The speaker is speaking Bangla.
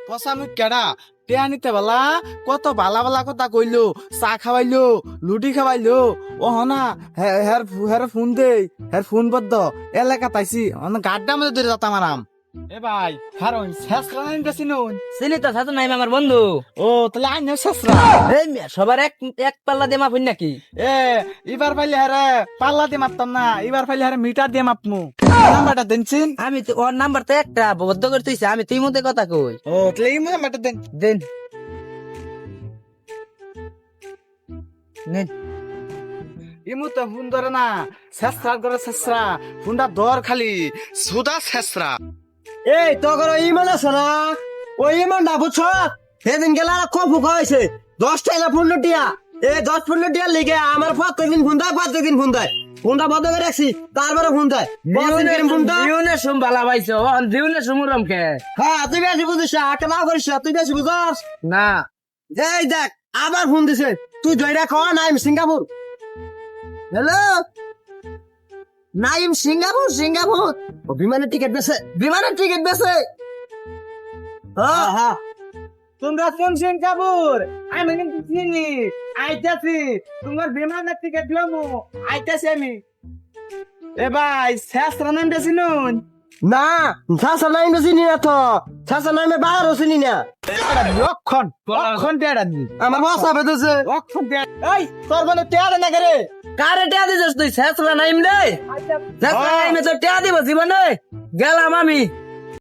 পচা মুখ কেডা টেয়া নিতে বেলা কত ভালা ভালা কথা কইলো, চা খাওয়াইলো, লুটি খাওয়াইলো। ও হনা হের ফোন দে, হের ফোন বদ্ধ এলাকা তাইছি গাড্ডা মধ্যে ধরে যাতা মারাম। এ ভাই হারুন শেষরা নাইন বেশি নুন চিনি তো সাথে নাই আমার বন্ধু। ও তাহলে আইন শেষরা এই মিয়া, সবার এক এক পাল্লা দিয়ে মাপুন নাকি? এ এবার পাইলে হারে পাল্লা দিয়ে মারতাম না, এবার পাইলে হারে মিটার দিয়ে মাপমু। নাম্বারটা দেনছিন? আমি তো ওর নাম্বার তো একটা বদ্ধ করে তুইছে, আমি তুই মধ্যে কথা কই। ও তাহলে এই নাম্বারটা দেন। দেন নেন। ইমুতে ফোন ধরে না, শেষরা করে শেষরা ফোনটা ধর খালি সুদা শেষরা। এই তোর ইমান আছে না? ওই ইমানটা বুঝছ? সেদিন গেলা কফু খাওয়াইছে 10 টাকা 15 টিয়া। এই 10-15 টিয়া লিগে আমার প্রত্যেকদিন ফোন দেয়, প্রত্যেকদিন ফোন দেয়। ফোনটা বন্ধ করে রাখছি, তারপরে ফোন দেয়। ফোনটা জীবনে সুম বালা পাইছো, জীবনে সুমুরম কে? হ্যাঁ তুই বেশি বুঝিস না, একটা নাও করিস না, তুই বেশি বুঝস না এই দেখ আবার ফোন দিছে। তুই জয়রা খাওয়া Naim Singapore. Hello Naim Singapore, Singapore. ও বিমানের টিকিট বেছে, বিমানের টিকিট বেছে। হ্যাঁ হ্যাঁ তোমরা কোন সিঙ্গাপুর? আমি কিন্তু চিনি, আইতাছি তোমার বিমানের টিকিট লমু, আইতাছি আমি। এ ভাই শেষরা নাম বেশি নুন না সাসা নাইম চিনি না তো, সাসা নাইমে বাইরও চিনি না। অক্ষণ অক্ষণ টেয়ারা নি, আমার বাসা বেঁধেছে। অক্ষণ টেয়ারা। এই তোর বলে টেয়ারা না করে কারে টিয়া দিছিস তুই? শেষরা নাইম দে, শেষরা নাইমে তো টিয়া দিব জীবনে। গেলাম আমি।